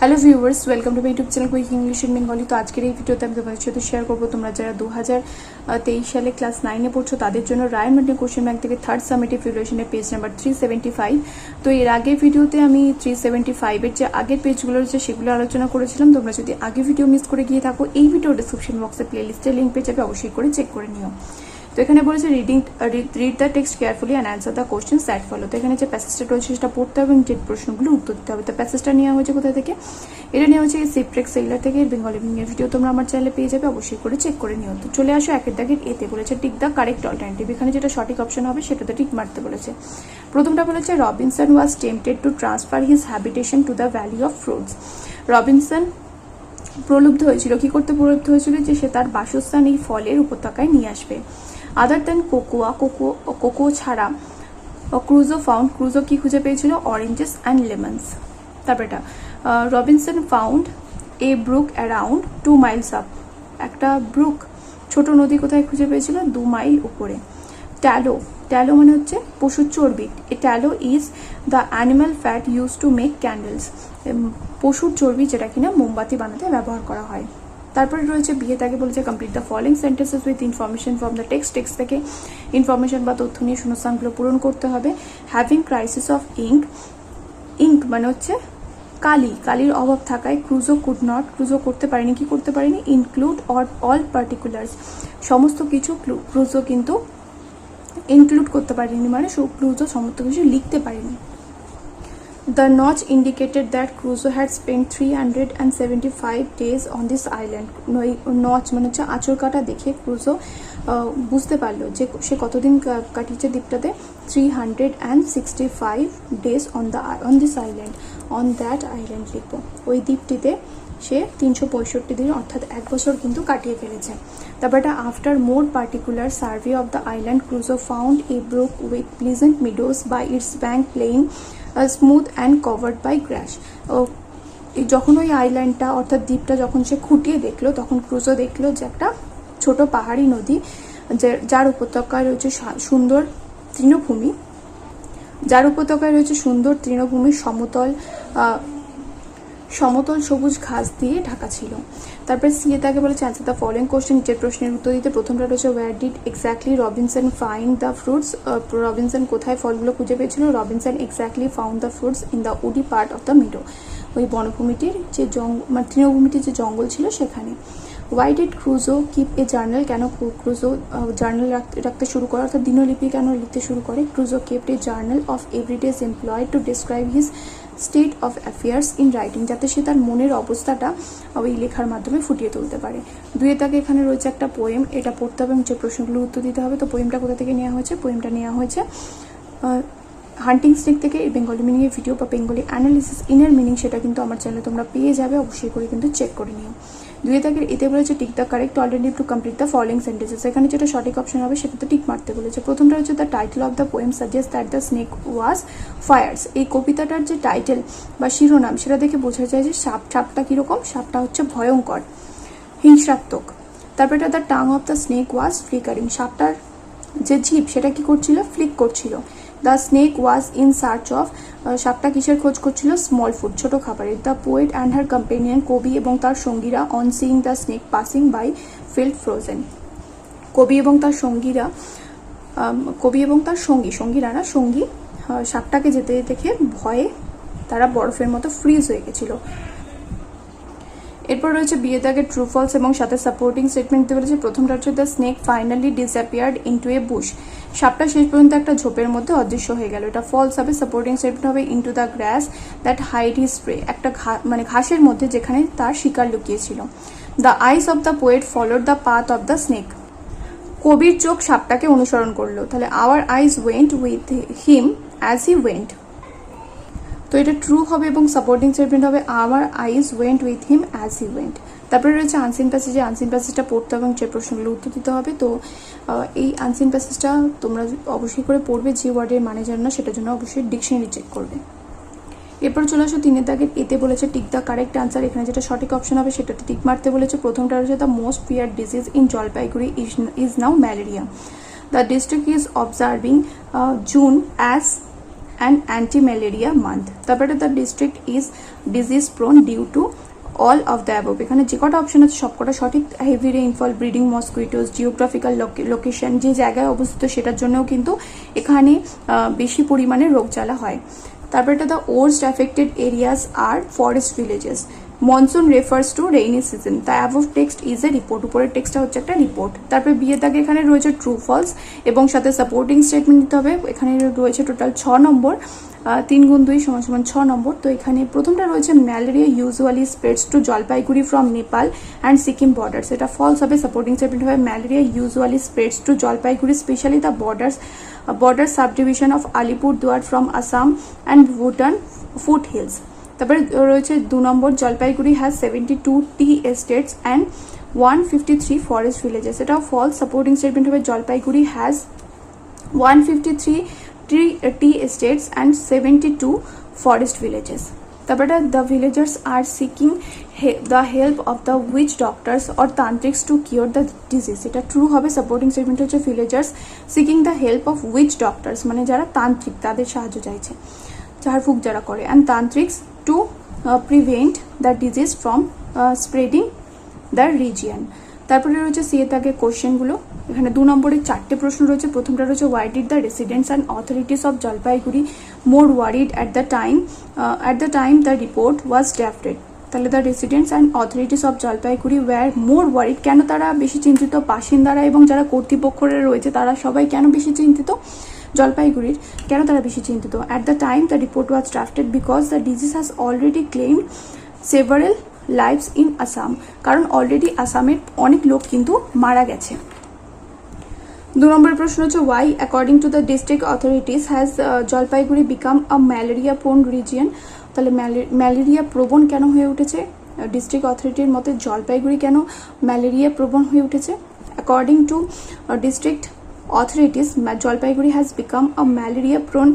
Hello viewers, welcome to my YouTube channel quick English in Bengali. তো আজকের এই ভিডিওতে আমি তোমাদের সাথে শেয়ার করবো তোমরা যারা 2023 সালে ক্লাস 9-এ পড়ছো তাদের জন্য রায়ন মার্টিন কোশ্চেন ব্যাংক থেকে থার্ড সামেটিভ ইভ্যালুয়েশনের পেজ নাম্বার 375। তো এর আগের ভিডিওতে আমি 375-এর যে আগের পেজগুলো রয়েছে সেগুলো আলোচনা করেছিলাম। তোমরা যদি আগে ভিডিও মিস করে গিয়ে থাকো, এই ভিডিও ডিসক্রিপশন বক্সে প্লেলিস্টের লিঙ্ক পেয়ে যাবে, অবশ্যই করে চেক করে নিও। তো এখানে বলেছে read the text carefully and answer the questions that follow. তো এখানে যে প্যাসেজটা রয়েছে সেটা পড়তে হবে এবং যে প্রশ্নগুলো উত্তর দিতে হবে। তো প্যাসেজটা নেওয়া হয়েছে কোথা থেকে? এটা নেওয়া হচ্ছে সিপ্রেক্স সেলার থেকে। বেঙ্গলি মিনিংয়ের ভিডিও তোমরা আমার চ্যানেলে পেয়ে যাবে, অবশ্যই করে চেক করে নিও। তো চলে আসো একের দাগের এতে। বলেছে টিক দ্য কারেক্ট অল্টারনেটিভ। এখানে যেটা সঠিক অপশন হবে সেটাতে টিক মারতে বলেছে। প্রথমটা বলেছে Robinson was tempted to transfer his habitation to the valley of fruits. Robinson প্রলুব্ধ হয়েছিল, কি করতে প্রলুব্ধ হয়েছিল? যে সে তার বাসস্থান এই ফলের উপত্যকায় নিয়ে আসবে। আদার দেন কোকো ছাড়া ক্রুজো ফাউন্ড, ক্রুজো কি খুঁজে পেয়েছিল? Oranges and lemons. তারপর এটা Robinson found a brook around 2 miles up. একটা ব্রুক, ছোট নদী কোথায় খুঁজে পেয়েছিল? 2 মাইল উপরে। ট্যালো, ট্যালো মানে হচ্ছে পশুর চর্বি। A tallow is the animal fat use to make candles. পশুর চর্বি যেটা কিনা মোমবাতি বানাতে ব্যবহার করা হয়। তারপরে রয়েছে বিয়ে, তাকে বলেছে complete the following sentences with information from the text থেকে ইনফরমেশন বা তথ্য নিয়ে শূন্যস্থানগুলো পূরণ করতে হবে। Having crisis of ink, ink মানে হচ্ছে কালি, কালির অভাব থাকায় ক্রুজো কুড নট, ক্রুজো করতে পারেনি, কি করতে পারেনি? ইনক্লুড অল পার্টিকুলার্স, সমস্ত কিছু ক্রুজো কিন্তু ইনক্লুড করতে পারেনি, মানে ক্রুজো সমস্ত কিছু লিখতে পারেনি। The notch indicated that Crusoe had spent 375 days on this island. Notch মানে হচ্ছে আঁচড় কাটা দেখে ক্রুজো বুঝতে পারলো যে সে কতদিন কাটিয়েছে দ্বীপটাতে। 365 days on this island. On that island লিখবো। ওই দ্বীপটিতে সে 365 দিন অর্থাৎ 1 বছর কিন্তু কাটিয়ে ফেলেছে। তারপর এটা after more particular survey of the island Crusoe found a brook with pleasant meadows by its bank playing smooth and covered by grass. যখন ওই আইল্যান্ডটা অর্থাৎ দ্বীপটা যখন সে খুঁটিয়ে দেখলো, তখন ক্রুজো দেখলো যে একটা ছোট পাহাড়ি নদী, যার উপত্যকায় রয়েছে সুন্দর তৃণভূমি, সমতল সবুজ ঘাস দিয়ে ঢাকা ছিল। তারপরে সিএ তাকে বলেছে অ্যান্সার দ্য ফলোইং কোশ্চেন, নিচের প্রশ্নের উত্তর দিতে। প্রথমটা রয়েছে where did exactly Robinson find the fruits. Robinson কোথায় ফলগুলো খুঁজে পেয়েছিল? Robinson exactly found the fruits in the woody part of the meadow. ওই বনভূমিটির যে মানে তৃণভূমিটির যে জঙ্গল ছিল সেখানে। Why did Crusoe keep a journal, কেন ক্রুজো জার্নাল রাখতে শুরু করে, অর্থাৎ দিনলিপি কেন লিখতে শুরু করে? Crusoe kept a journal of every day's employed to describe his state of affairs in writing, যাতে সে তার মনের অবস্থাটা ওই লেখার মাধ্যমে ফুটিয়ে তুলতে পারে। দুয়ে তাকে এখানে রয়েছে একটা পোয়েম, এটা পড়তে হবে এবং যে প্রশ্নগুলো উত্তর দিতে হবে। তো পোয়েমটা কোথা থেকে নেওয়া হয়েছে? পোয়েমটা নেওয়া হয়েছে হান্টিং স্নেক থেকে। এই বেঙ্গলি মিনিংয়ের ভিডিও বা বেঙ্গলি অ্যানালিসিস ইনার মিনিং সেটা কিন্তু আমার চ্যানেলে তোমরা পেয়ে যাবে, অবশ্যই করে কিন্তু চেক করে নিও। দুয়ে তাকে এতে বলেছে tick the correct alternative to complete the following sentences. এখানে যেটা সঠিক অপশন হবে সেটাতে টিক মারতে বলেছে। প্রথমটা হচ্ছে the title of the poem suggest that the snake was fires. এই কবিতাটার যে টাইটেল বা শিরোনাম সেটা দেখে বোঝা যায় যে সাপটা কীরকম? সাপটা হচ্ছে ভয়ঙ্কর, হিংসাত্মক। তারপরে এটা the tongue of the snake was flickering. সাপটার যে জিভ সেটা কি করছিল? ফ্লিক করছিল। The snake was in search of, সাপটা কিসের খোঁজ করছিল? স্মল ফুড, ছোট খাবারের। The poet and her companion, কবি এবং তার সঙ্গীরা, on seeing the snake passing by felt frozen. কবি এবং তার সঙ্গী সাপটাকে যেতে দেখে ভয়ে তারা বরফের মতো ফ্রিজ হয়ে গেছিল। এরপর রয়েছে বিয়ে দাগের ট্রু ফলস এবং সাথে সাপোর্টিং স্টেটমেন্ট দিতে বলেছে। প্রথমটা হচ্ছে the snake finally disappeared into a Bush. সাপটা শেষ পর্যন্ত একটা ঝোপের মধ্যে অদৃশ্য হয়ে গেল, এটা ফলস হবে। সাপোর্টিং স্টেটমেন্ট হবে into the grass that hide his prey. একটা মানে ঘাসের মধ্যে যেখানে তার শিকার লুকিয়েছিল। The eyes of the poet followed the path of the snake. কবির চোখ সাপটাকে অনুসরণ করলো, তাহলে our eyes went with him as he went. তো এটা ট্রু হবে এবং সাপোর্টিং স্টেটমেন্ট হবে our eyes went with him as he went. তারপরে রয়েছে আনসিন প্যাসেজে, আনসিন প্যাসেজটা পড়তে হবে এবং যে প্রশ্নগুলো উত্তর দিতে হবে। তো এই আনসিন প্যাসেজটা তোমরা অবশ্যই করে পড়বে, যে ওয়ার্ডের মানে জানো না সেটার জন্য অবশ্যই ডিকশনারি চেক করবে। এরপর চলে আসো 3 দাগের এতে বলেছে টিক দ্য কারেক্ট আনসার। এখানে যেটা সঠিক অপশন হবে সেটাতে টিক মারতে বলেছে। প্রথমটা রয়েছে the most feared disease in Jalpaiguri is now malaria. The district is observing June as and anti malaria month. তারপরে the district is disease prone due to all of the above. এখানে যে কটা অপশন আছে সবকটা সঠিক। Heavy rainfall, breeding mosquitoes, geographical location, যে জায়গায় অবস্থিত সেটার জন্যও কিন্তু এখানে বেশি পরিমাণে রোগ জ্বালা হয়। তারপরে the worst affected areas R forest villages. Monsoon refers to rainy season. The above text is a report. উপরের টেক্সটটা হচ্ছে একটা রিপোর্ট। তারপরে বিয়ে দাগে এখানে রয়েছে ট্রু ফলস এবং সাথে সাপোর্টিং স্টেটমেন্ট দিতে হবে। এখানে রয়েছে টোটাল 6 নম্বর। 3 গুণ 2 সমান সমান 6 নম্বর। তো এখানে প্রথমটা রয়েছে malaria usually spreads to Jalpaiguri from Nepal and Sikkim borders. এটা ফলস হবে। সাপোর্টিং স্টেটমেন্ট হবে malaria usually spreads to Jalpaiguri specially the border subdivision of Alipurduar from Assam and Bhutan foothills. তারপরে রয়েছে 2 number, Jalpaiguri has 72 tea estates and 153 forest villages. এটাও false. Supporting statement হবে Jalpaiguri has 153 tea estates and 72 forest villages. তারপরে the villagers are seeking the help of the witch doctors or tantriks to cure the disease. এটা true হবে। Supporting statement হচ্ছে villagers seeking the help of witch doctors, মানে যারা তান্ত্রিক তাদের সাহায্য চাইছে, ঝাড়ফুঁক যারা করে, and tantriks to prevent the disease from spreading the region. তারপরে রয়েছে সিএ তাকে কোশ্চেনগুলো। এখানে 2 নম্বরে 4টে প্রশ্ন রয়েছে। প্রথমটা রয়েছে why did the residents and authorities of Jalpaiguri more worried at the time the report was drafted. তাহলে the residents and authorities of Jalpaiguri were more worried, কেন তারা বেশি চিন্তিত? বাসিন্দারা এবং যারা কর্তৃপক্ষরা রয়েছে তারা সবাই কেন বেশি চিন্তিত? জলপাইগুড়ির কেন তারা বেশি চিন্তিত? At the time the report was drafted because the disease has already claimed several lives in Assam. কারণ অলরেডি আসামের অনেক লোক কিন্তু মারা গেছে। 2 নম্বর প্রশ্ন হচ্ছে why according to the district authorities has Jalpaiguri become a malaria prone region. তাহলে ম্যালেরিয়া প্রবণ কেন হয়ে উঠেছে? ডিস্ট্রিক্ট অথরিটির মতে জলপাইগুড়ি কেন ম্যালেরিয়া প্রবণ হয়ে উঠেছে? According to district authorities, Jalpaiguri has become a malaria-prone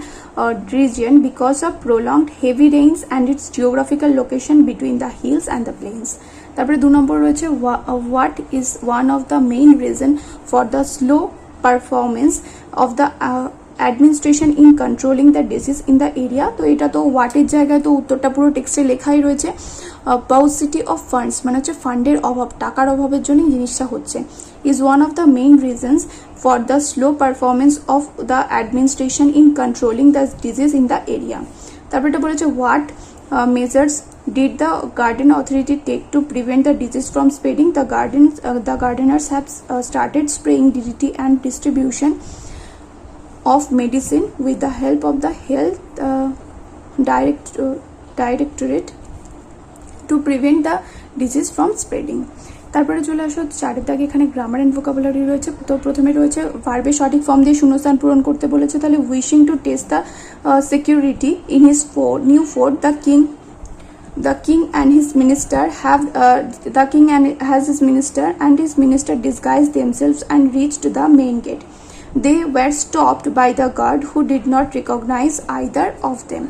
region because of prolonged heavy rains and its geographical location between the hills and the plains. তারপরে 2 নম্বর রয়েছে what is one of the main reason for the slow performance of the administration in controlling the disease in the area। তো এটা তো ওয়াটের জায়গায় তো উত্তরটা পুরো টেক্সটে লেখাই রয়েছে। paucity of funds মানে হচ্ছে ফান্ডের অভাব, টাকার অভাবের জন্য জিনিসটা হচ্ছে। is one of the main reasons for the slow performance of the administration in controlling the disease in the area। তারপর এটা বলেছে what measures did the garden authority take to prevent the disease from spreading। the gardeners have started spraying DDT and distribution of medicine with the help of the health directorate to prevent the disease from spreading। তারপরে চলে আসো 4 দাগে। এখানে grammar and vocabulary রয়েছে। তো প্রথমে রয়েছে ভার্বের সঠিক ফর্ম দিয়ে শূন্যস্থান পূরণ করতে বলেছে। তাহলে wishing to test the security in his new fort the king and his minister and his minister disguised themselves and reached the main gate. They were stopped by the guard who did not recognize either of them।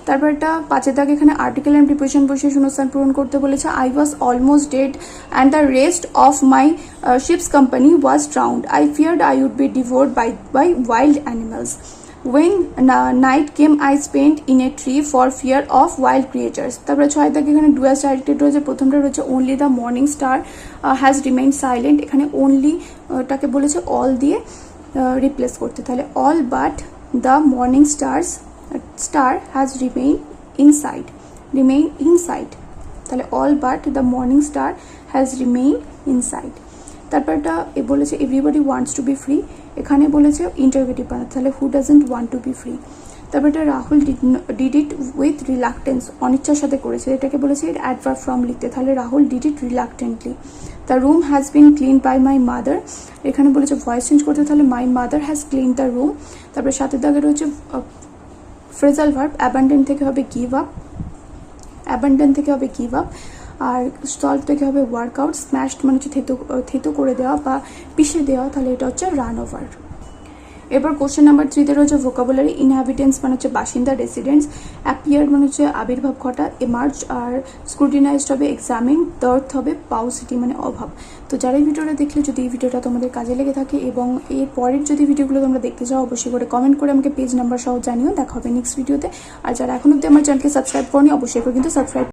তারপর একটা 5 দাগ। এখানে article and preposition বসে শূন্যস্থান পূরণ করতে বলেছে। I was almost dead and the rest of my ship's company was drowned. I feared I would be devoured by wild animals. When night came, I spent in a tree for fear of wild creatures। তারপরে 6 দাগে এখানে Dooars directed রয়েছে। প্রথমটা রয়েছে only the morning star has remained silent। এখানে only টাকে বলেছে all দিয়ে রিপ্লেস করতে। তাহলে all but the morning star has remained inside। তাহলে all but the morning star has remained inside। তারপরটা বলেছে everybody wants to be free। এখানে বলেছে ইন্টারোগেটিভ বানাতে। তাহলে who doesn't want to be free। তারপরটা Rahul did it with reluctance, অনিচ্ছার সাথে করেছে। এটাকে বলেছে অ্যাডভার্ব ফর্ম লিখতে। তাহলে Rahul did it reluctantly। The room has been cleaned by my mother। এখানে বলেছে ভয়েস চেঞ্জ করতে। তাহলে my mother has cleaned the room। তারপরে 7 দাগে রয়েছে ফ্রেজাল ভার্ব। abandon থেকে হবে give up, আর সলভ থেকে হবে ওয়ার্কআউট। স্ম্যাশড মানে হচ্ছে থেতো করে দেওয়া বা পিষে দেওয়া। তাহলে এটা হচ্ছে রান ওভার। এরপর কোশ্চেন নাম্বার 3 তে রয়েছে ভোকাবুলারি। ইনহ্যাবিটেন্টস মানে হচ্ছে বাসিন্দা, রেসিডেন্টস। অ্যাপিয়ার মানে হচ্ছে আবির্ভাব ঘটা, এমার্জ আর স্ক্রুটিনাইজড হবে এক্সামিন, ডার্থ হবে পাউসিটি মানে অভাব। তো যারা এই ভিডিওটা দেখলে যদি এই ভিডিওটা তোমাদের কাজে লেগে থাকে এবং এর পরের যদি ভিডিওগুলো তোমরা দেখতে চাও অবশ্যই করে কমেন্ট করে আমাকে পেজ নাম্বার সহ জানিও। দেখা হবে নেক্সট ভিডিওতে। আর যারা এখন অব্দি আমার চ্যানেলকে সাবস্ক্রাইব করনি অবশ্যই করে কিন্তু সাবস্ক্রাইব